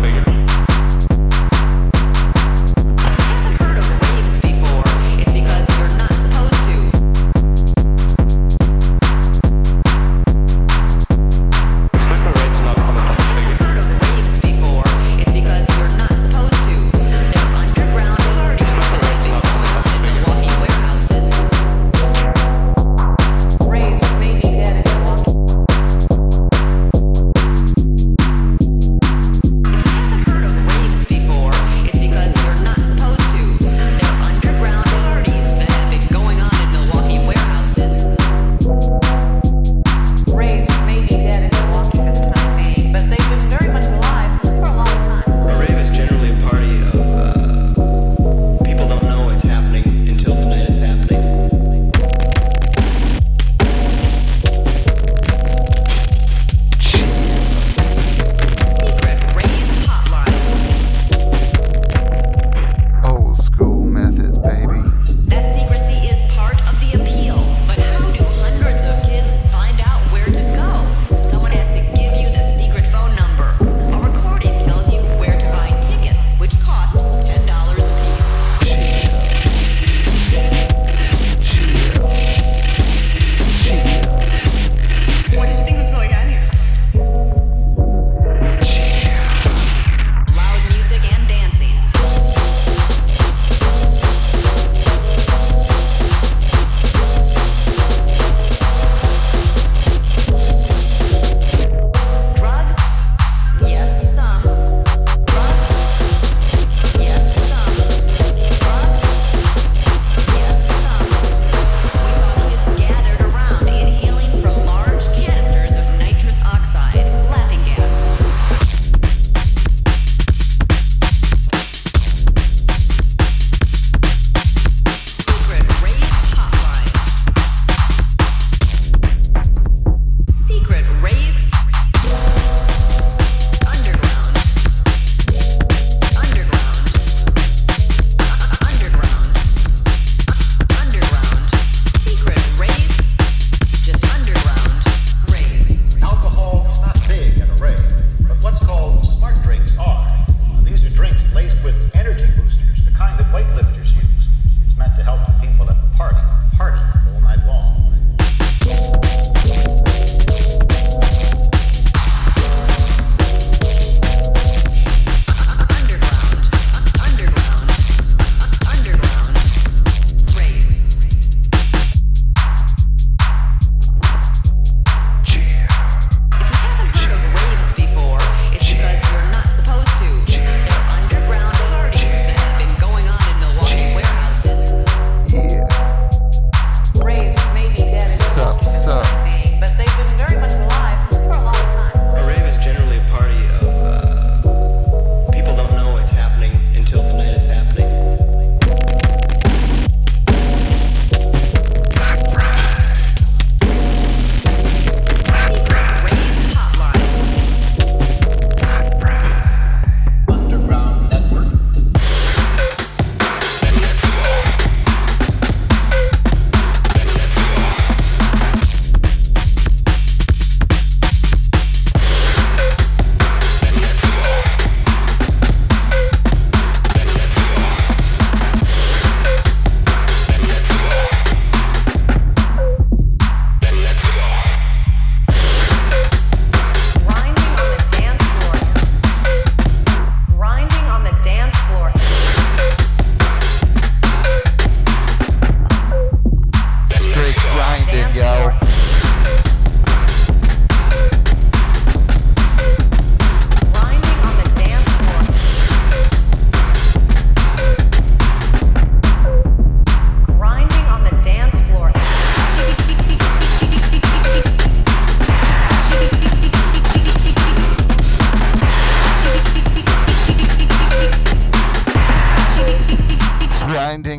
Figure.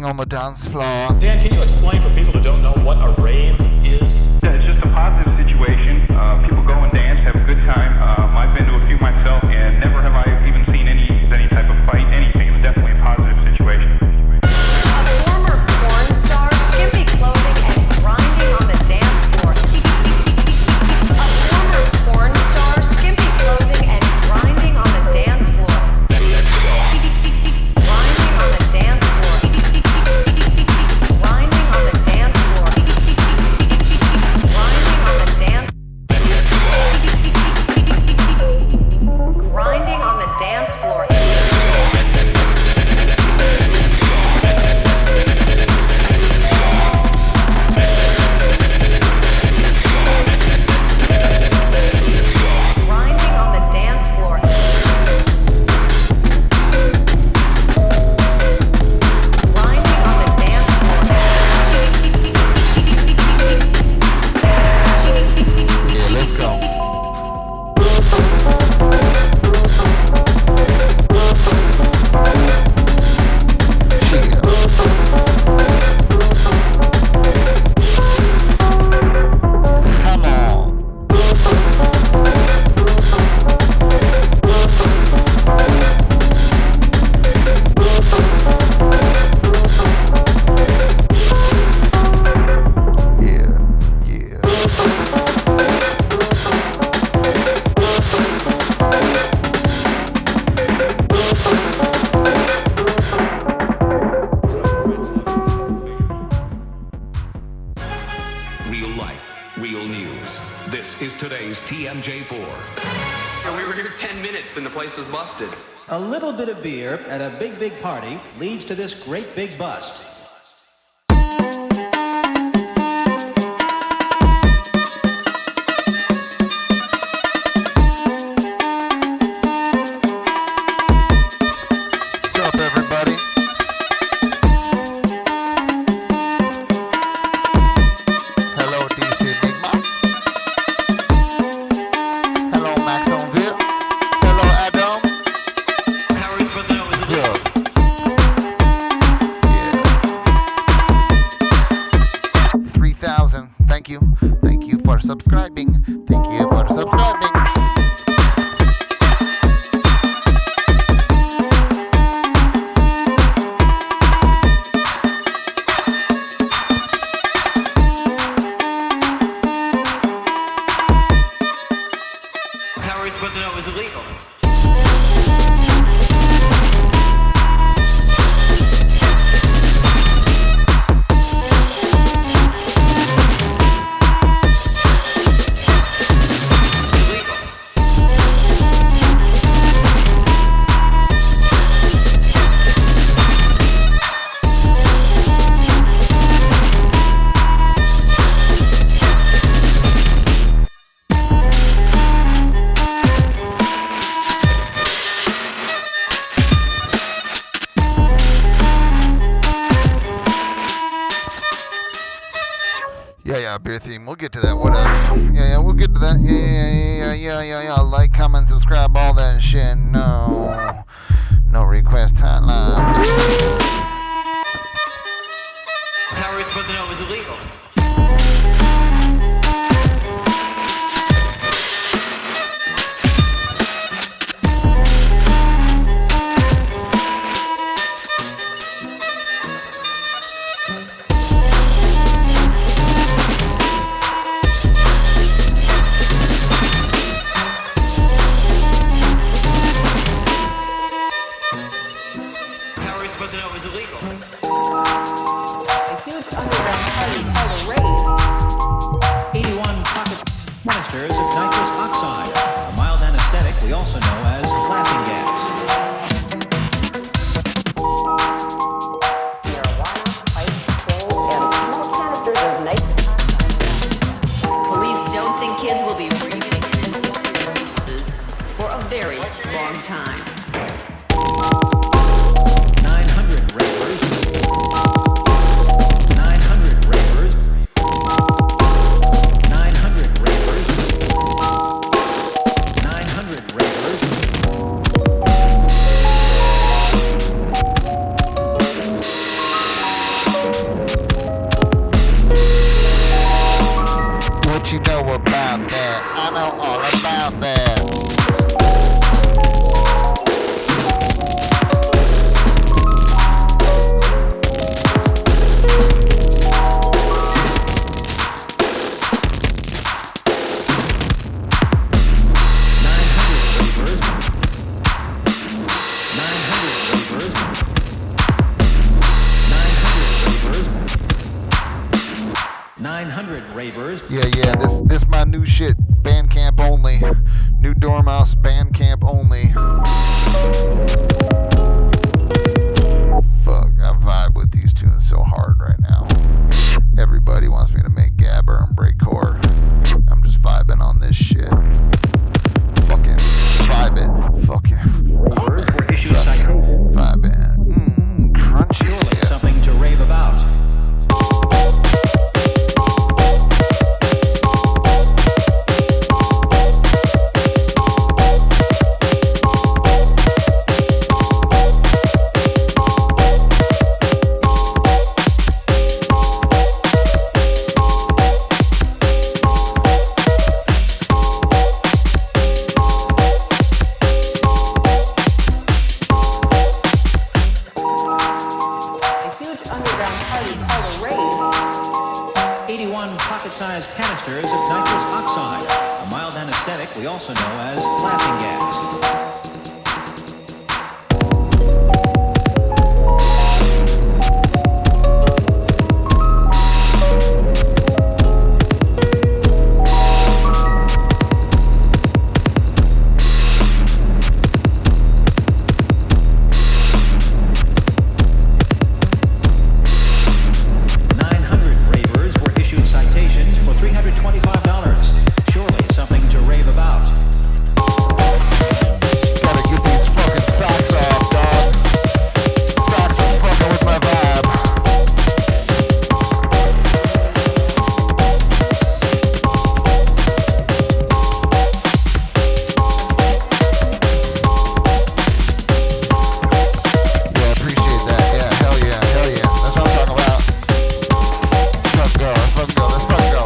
on the dance floor. Dan, can you explain for people that don't know what a rave is? Yeah, it's just a positive situation. People go and dance, have a good time. I've been to a few myself, and never have I even seen any type of fight, anything. It was definitely a positive situation. A former porn star, skimpy clothing and grinding on the dance floor. A former porn star, skimpy clothing and grinding on the dance floor. Grinding on the dance floor. Grinding on the dance floor. Grinding on the dance. Grinding on the dance floor. Grinding on the dance floor. Grinding on the dance floor. Yeah, let's go. Come on. Yeah, yeah. Real life, real news. This is today's TMJ4. We were here 10 minutes and the place was busted. A little bit of beer at a big party leads to this great big bust. What's up, everybody? Hello, DC Enigma. Hello, Maxonville. Hello, Adam. How are we supposed to know it was Yeah. Yeah. 3,000. Thank you. Thank you for subscribing. Thank you for subscribing. How are we supposed to know it was illegal? Illegal. Yeah, beer theme. We'll get to that. What else? Yeah, we'll get to that. Yeah. Like, comment, subscribe, all that shit. No request hotline. How are we supposed to know it was illegal? How are we supposed to know it was illegal? A huge underground party called a rave. 81 pocket canisters of nitrous oxide, a mild anesthetic we also know as laughing gas. Marijuana, ice, coal, and small canisters of nitrous oxide. Police don't think kids will be breathing in substances for a very long time. 900 ravers. 900 ravers. 900 ravers. 900 ravers. look, yeah. Ravers were issued citations. 5-band. Crunchy. Surely Yeah. something to rave about. A huge underground party called a rave. 81 pocket-sized canisters of nitrous oxide, a mild anesthetic we also know as laughing gas. Ravers were issued citations for $325. Surely something to rave about. Gotta get these fucking socks off, dog. Socks are fucking with my vibe. Yeah, appreciate that. Yeah, hell yeah, hell yeah. That's what I'm talking about. Let's go, let's go, let's fucking go.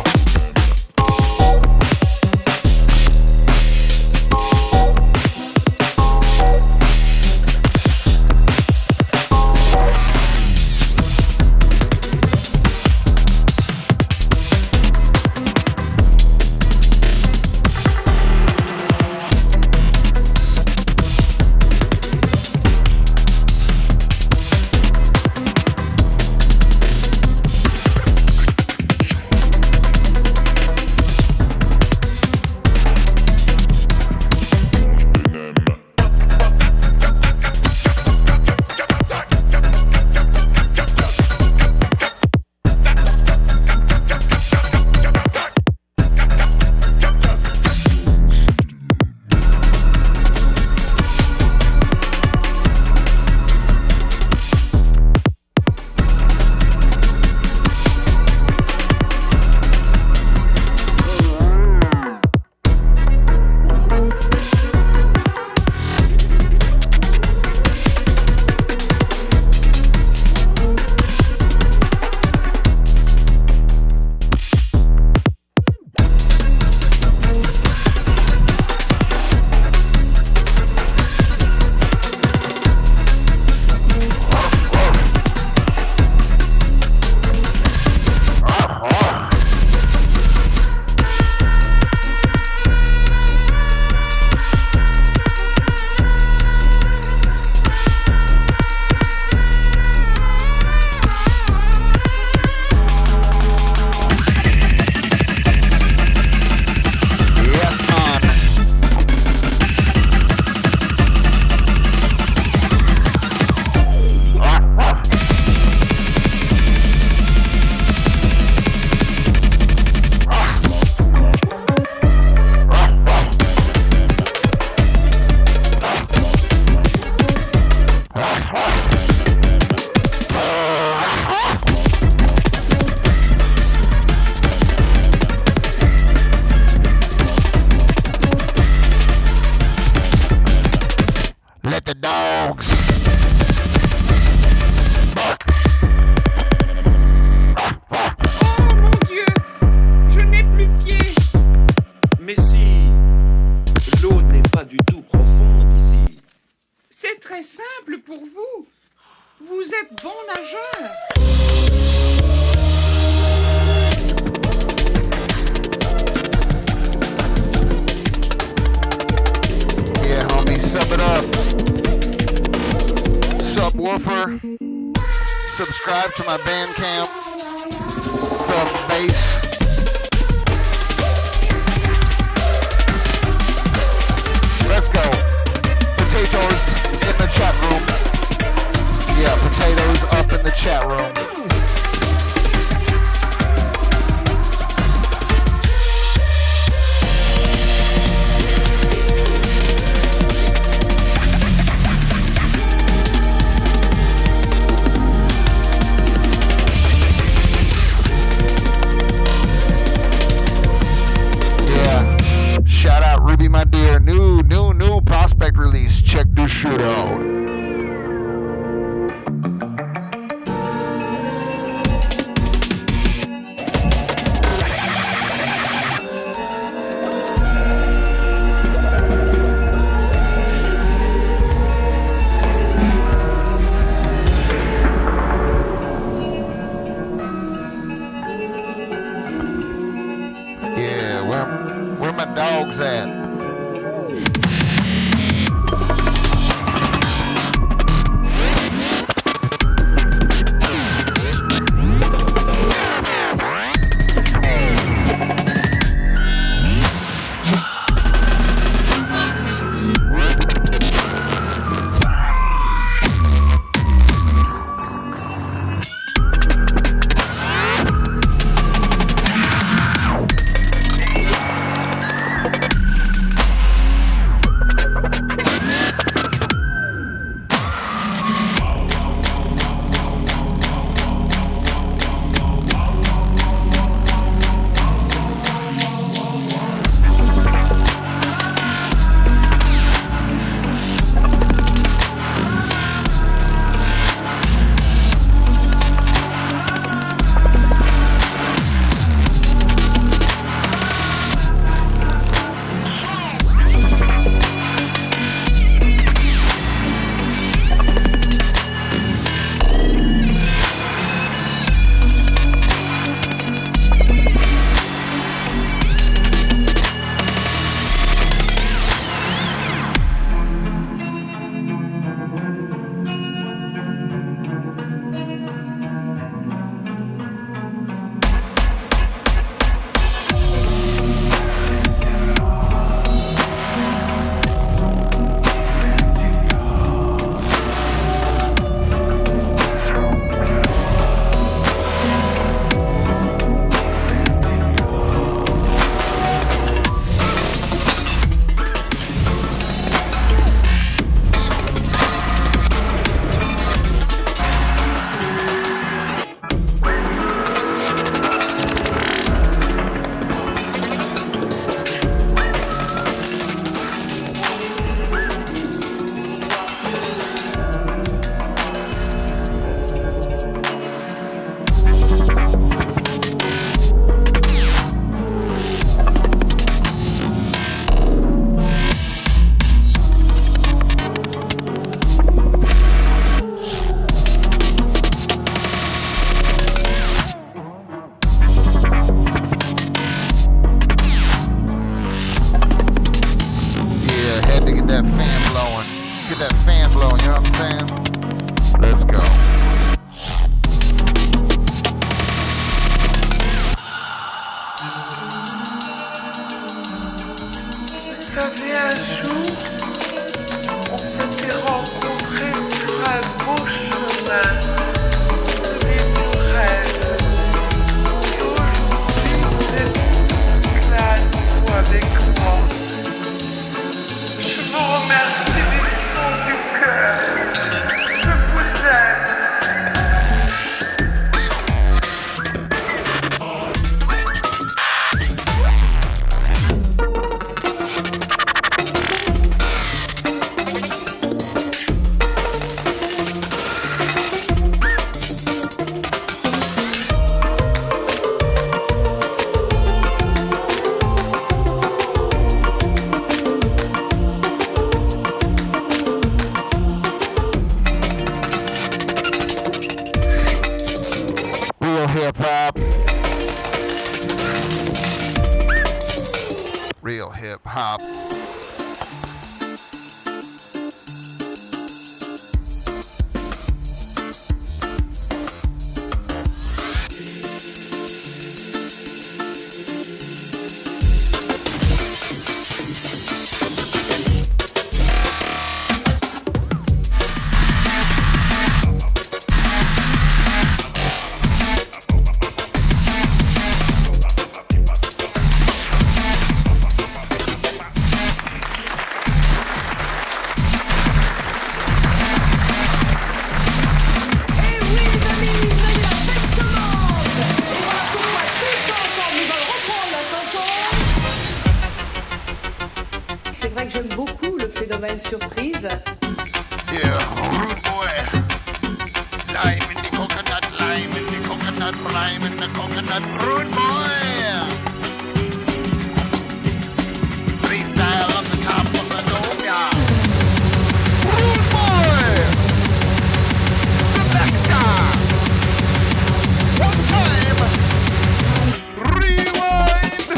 Yes, man. Let the dogs bark. Oh mon Dieu, je n'ai plus pied. Mais si l'eau n'est pas du tout profonde ici. C'est très simple pour vous. Vous êtes bon nageur. Yeah, homie, sub it up. Subwoofer. Subscribe to my Bandcamp. Sub bass. Let's go. Potatoes in the chat room. Yeah, potatoes up in the chat room. shit out. Where my dogs at? That fan blowing. Get that fan blowing, you know what I'm saying? Let's go. Vous savez, un jour, on s'était rencontrés sur un beau chemin, celui du rêve. Et aujourd'hui, vous êtes tous là à nouveau avec moi. Je vous remercie du fond du cœur. Je vous aime. Real hip hop. C'est vrai que j'aime beaucoup le phénomène surprise. Yeah, rude boy. Lime in the coconut, lime in the coconut, lime in the coconut, rude boy. Freestyle on the top of the dome, yeah. Rude boy. Selector. One time. Rewind.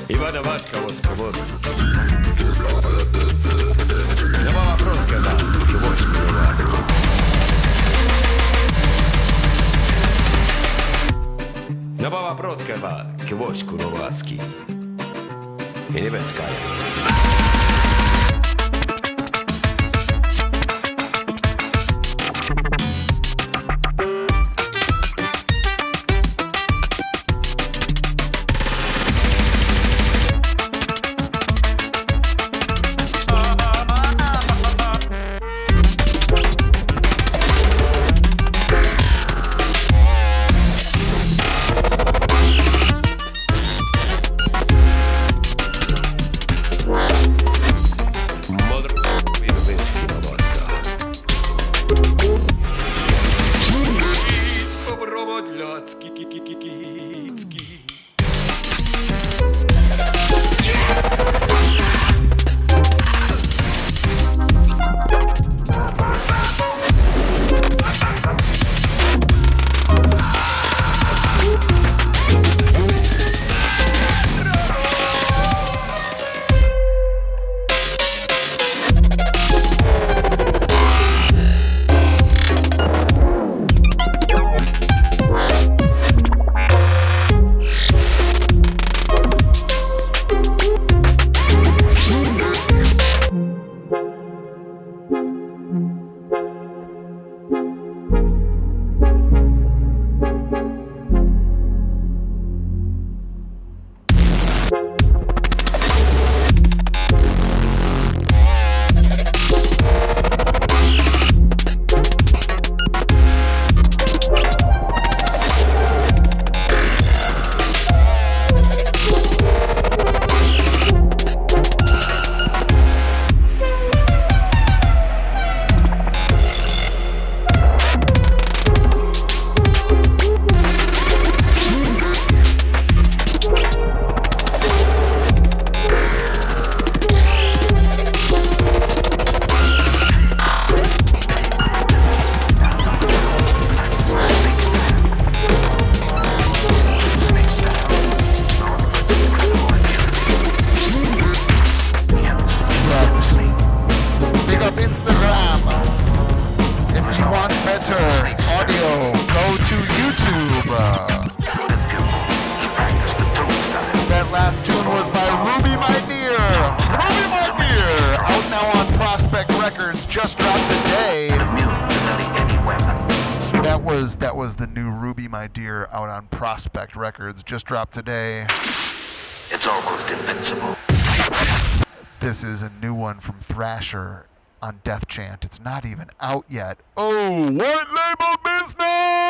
Ивана Машка, вот сковородки. Нема вопрос, когда кивочку рыбацкий. Nема вопрос, когда кивочку рыбацкий. И немецкая. That was the new Ruby My Dear out on Prospect Records, just dropped today. It's almost invincible. This is a new one from Thrasher on Death Chant. It's not even out yet. Oh, white label business!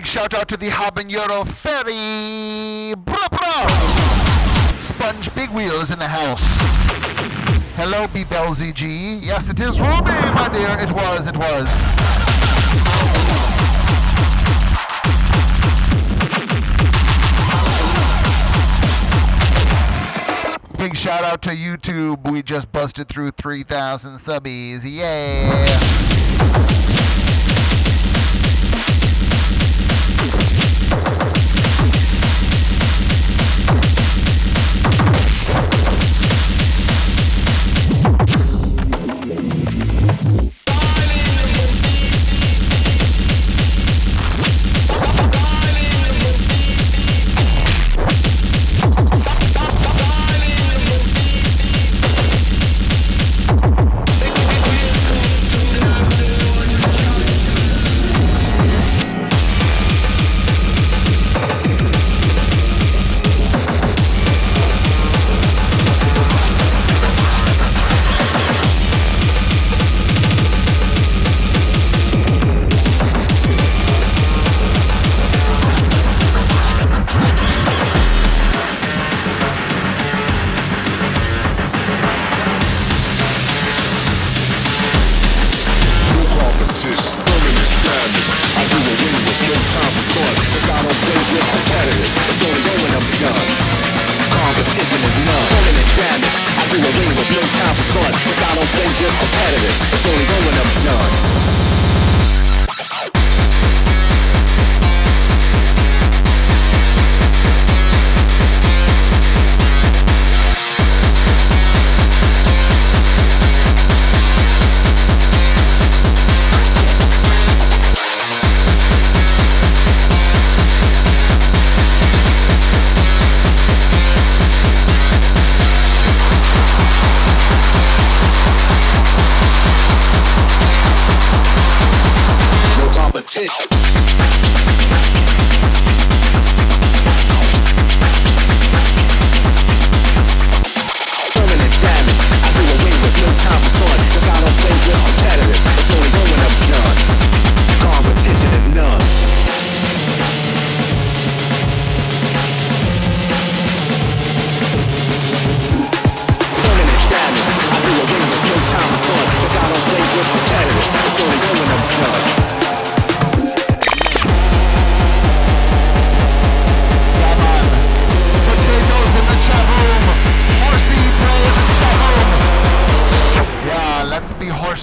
Big shout out to the Habanero Ferry. Bra bra. Sponge Big Wheels in the house. Hello, B-Bell-ZG. Yes, it is Ruby, my dear. It was. Big shout out to YouTube. We just busted through 3,000 subbies. Yeah.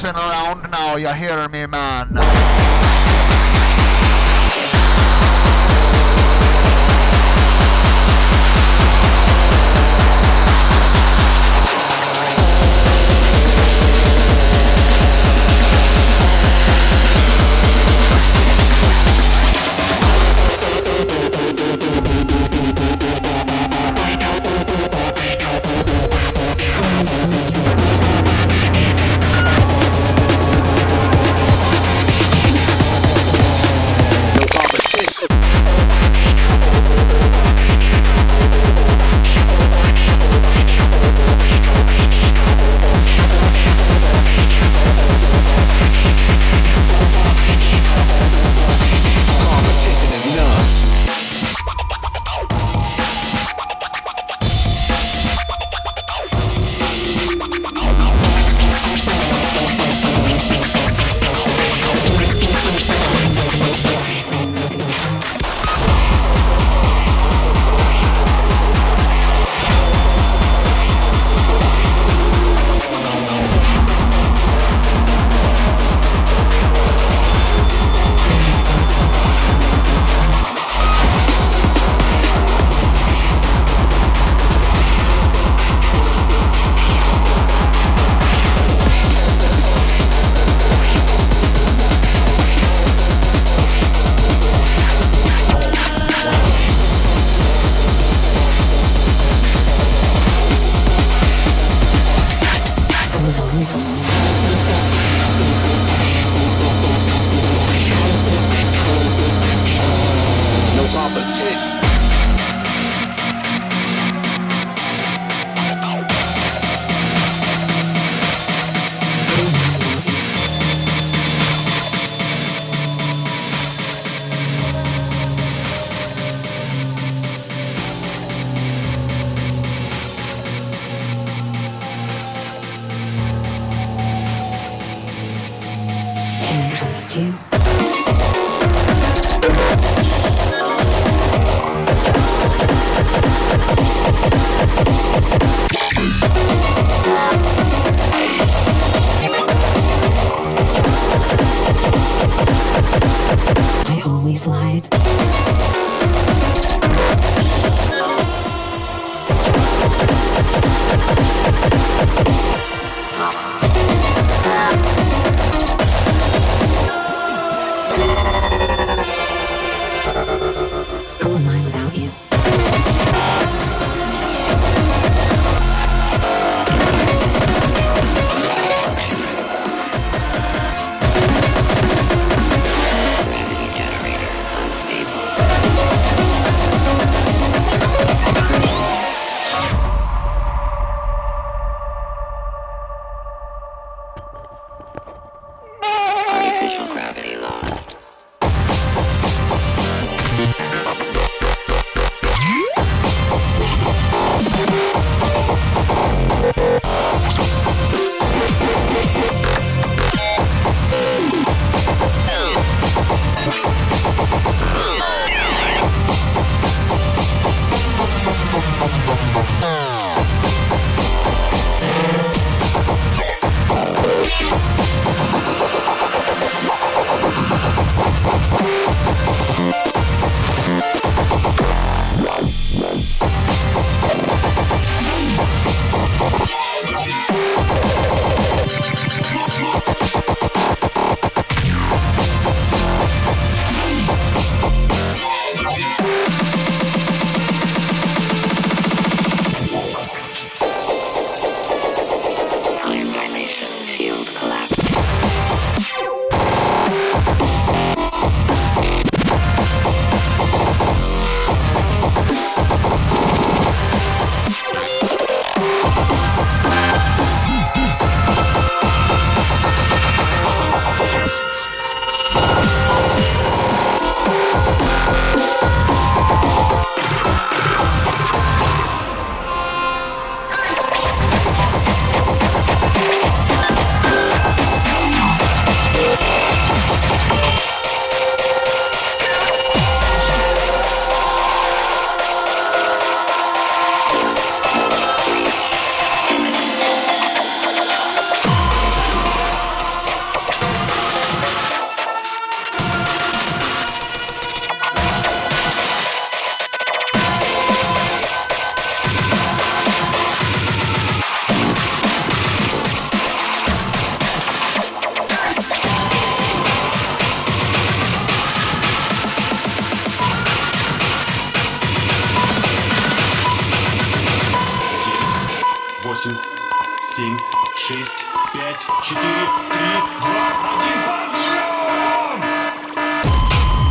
Around now, you hear me, man? trust you. I always lied. Who am I without you? Artificial gravity lost. Iron dilation field collapsing. Восемь, семь, шесть, пять, четыре, три, два, один, подъем! Подъем!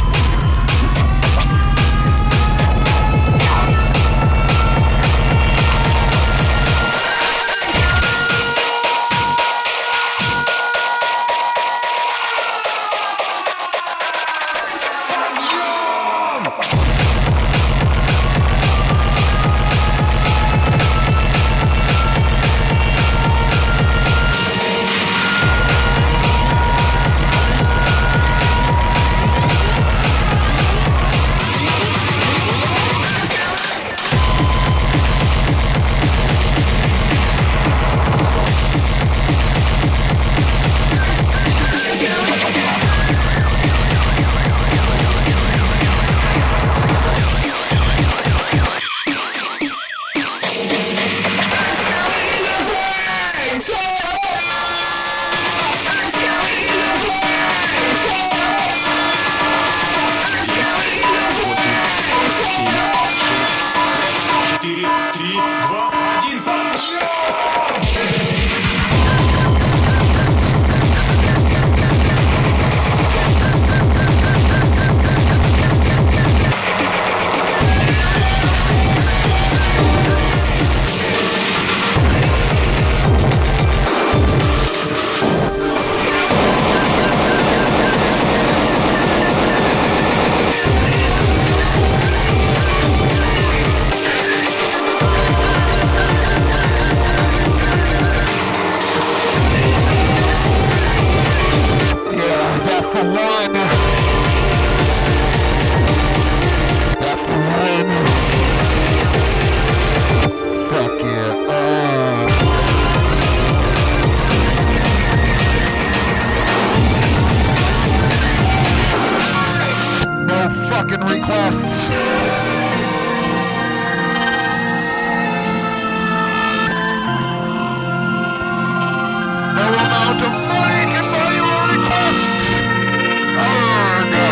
the one. That's the one. Fuck yeah. No fucking requests. No amount of money can buy you a request. Oh no.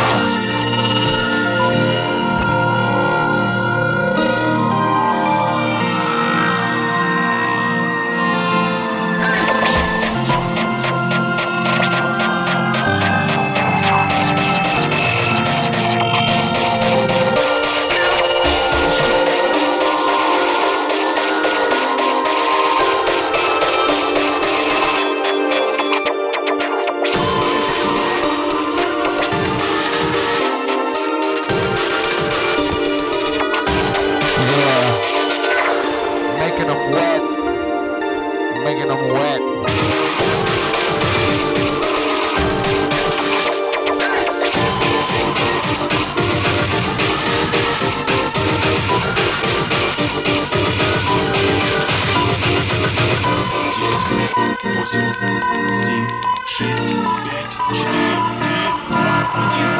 Making them wet. Making them wet. Восемь, семь, шесть, пять, четыре, три, два, один,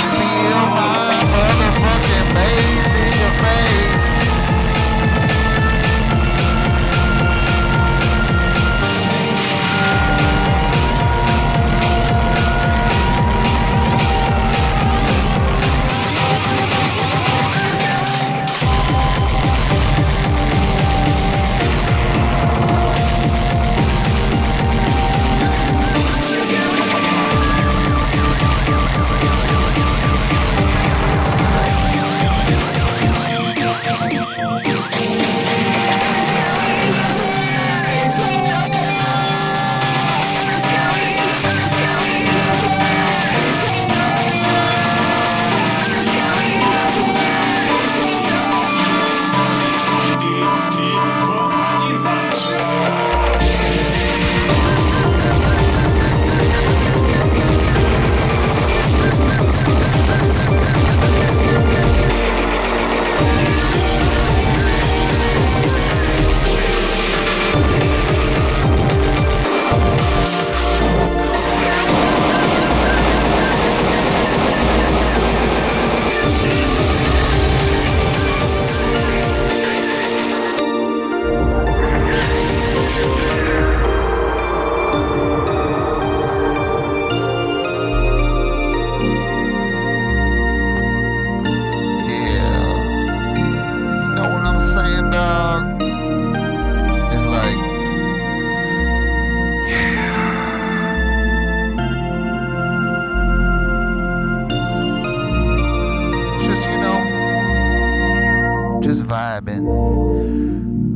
Feel my motherfucking bass in your face.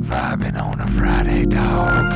Vibing on a Friday, dog.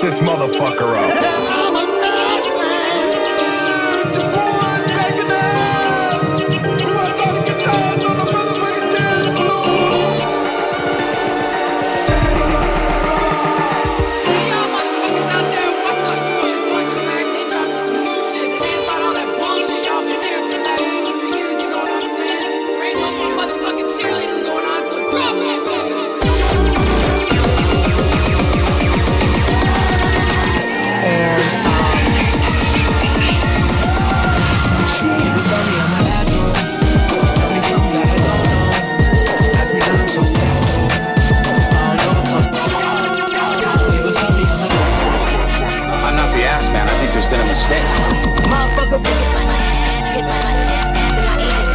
This motherfucker up. Hey, y'all motherfuckers out there stay.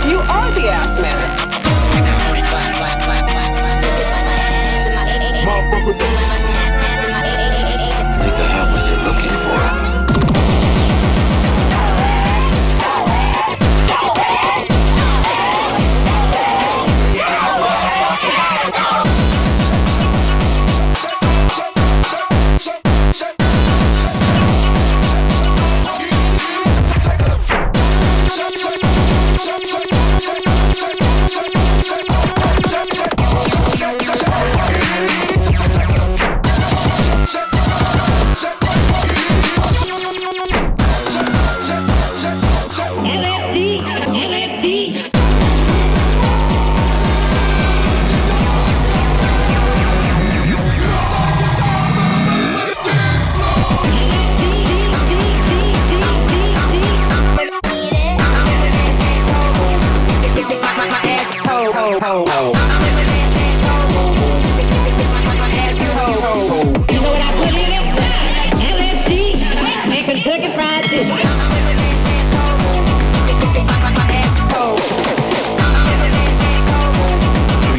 You are the ass man. I think I have what you're looking for.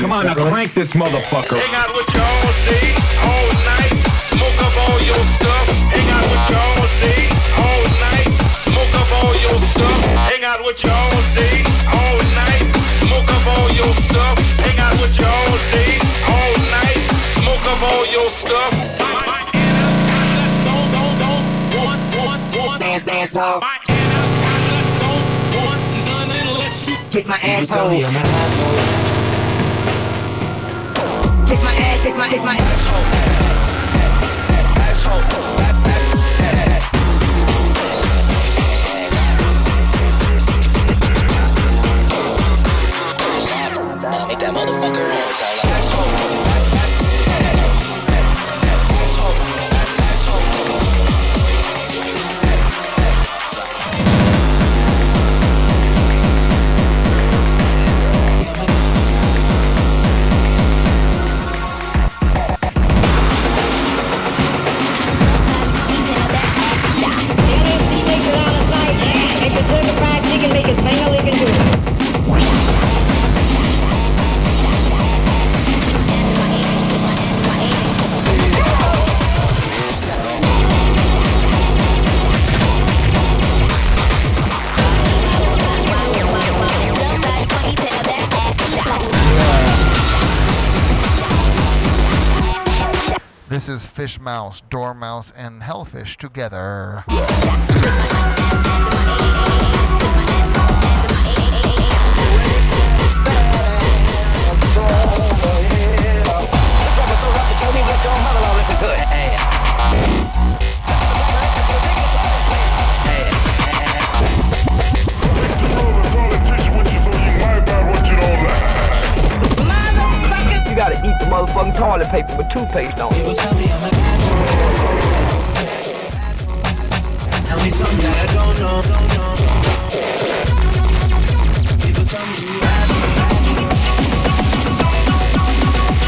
Come on, now crank this motherfucker. Hang out with you all day, all night. Smoke up all your stuff. Hang out with you all day, all night. Smoke up all your stuff. Hang out with you all day, all night. Smoke up all your stuff. Hang out with you all day, all night. Smoke up all your stuff. Asshole. Kiss my asshole. Kiss my ass, kiss my asshole. Now make that motherfucker noise out loud. This is Fish Mouse, Dormouse, and Hellfish together. You gotta eat the motherfucking toilet paper with toothpaste, don't you? Tell me something that I don't know. People tell me you asshole.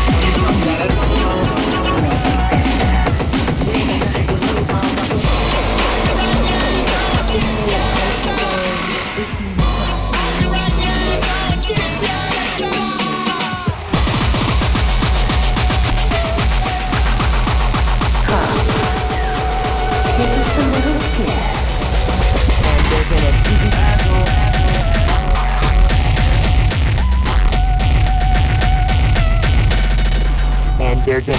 Tell me something that I don't know. And they're gonna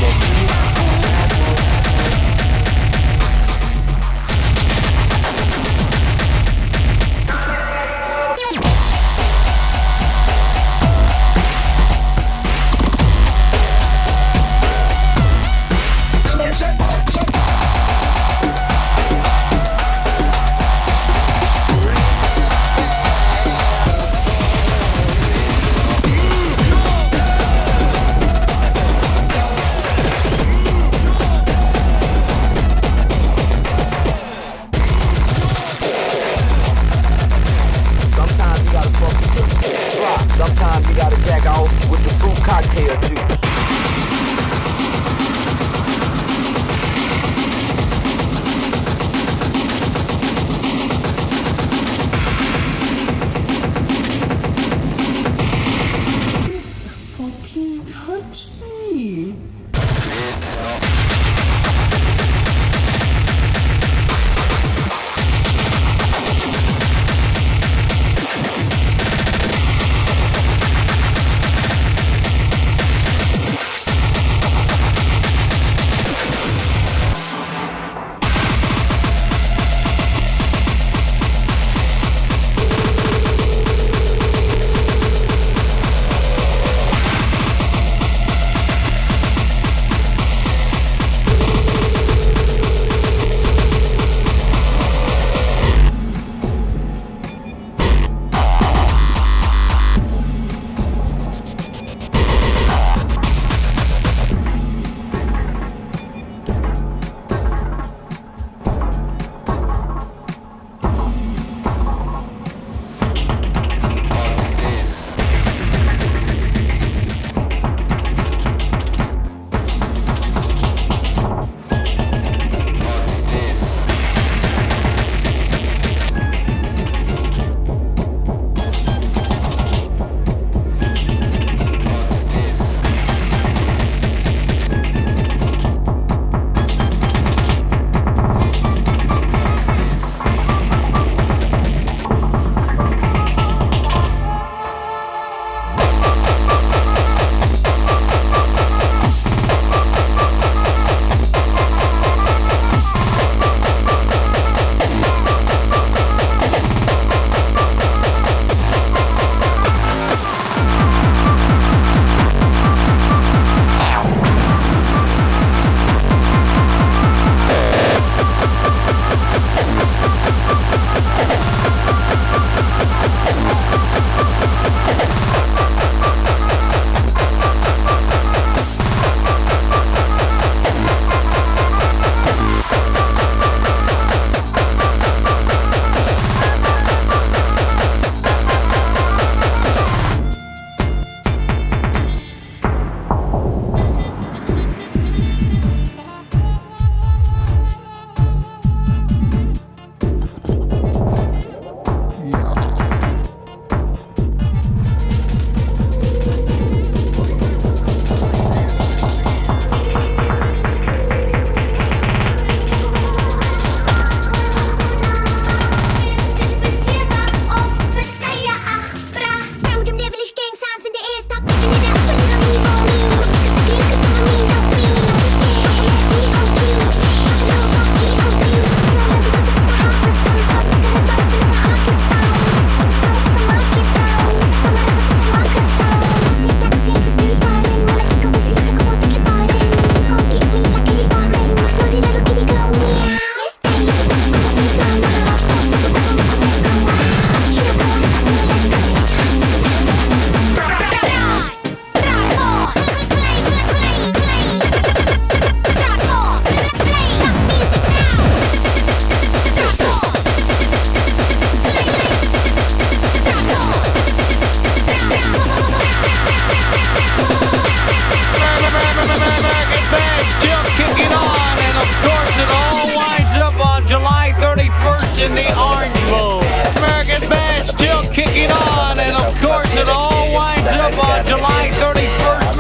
in the Orange Bowl. American Bash still kicking on, and of course it all winds up on July 31st.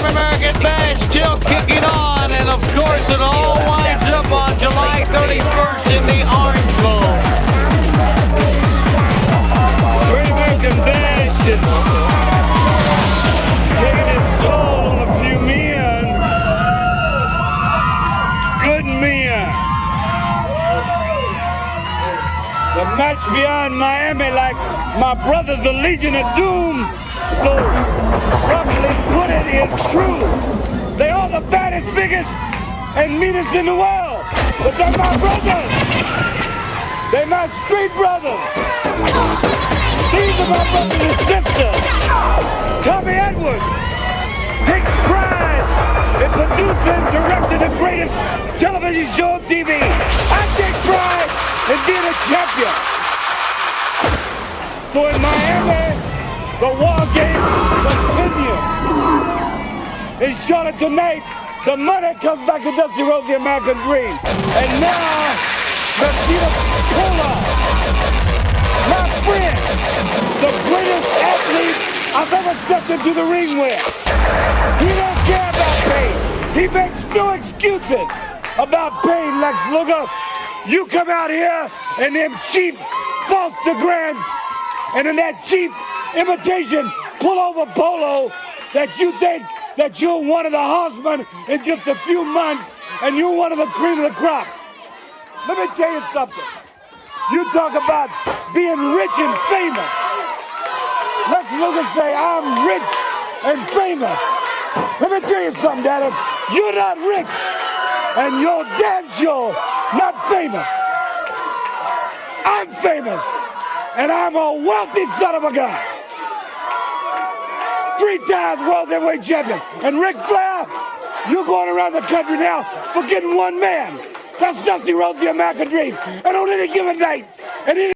American Bash still kicking on, and of course it all winds up on July 31st in the Orange Bowl. Great American Bash is taking its toll on a few men. Good men. The match beyond Miami, like my brothers, the Legion of Doom, so roughly put it, is true. They are the baddest, biggest, and meanest in the world. But they're my brothers. They're my street brothers. These are my brothers and sisters. Tommy Edwards takes pride in producing, directing the greatest television show on TV. I take pride in being a champion. So in Miami, the war games continue. In Charlotte tonight, the money comes back to Dusty Rhodes, the American Dream. And now, Nikita Koloff, my friend, the greatest athlete I've ever stepped into the ring with. He don't care about pain. He makes no excuses about pain, Lex Luger. You come out here in them cheap falstergrams and in that cheap imitation pullover polo that you think that you're one of the horsemen in just a few months and you're one of the cream of the crop. Let me tell you something. You talk about being rich and famous. Lex Luger say, I'm rich and famous. Let me tell you something, Daddy. You're not rich and you're damn sure not famous. I'm famous and I'm a wealthy son of a gun. 3 times world heavyweight champion. And Ric Flair, you're going around the country now forgetting one man. That's Dusty Rhodes, the American Dream. And on any given night, and any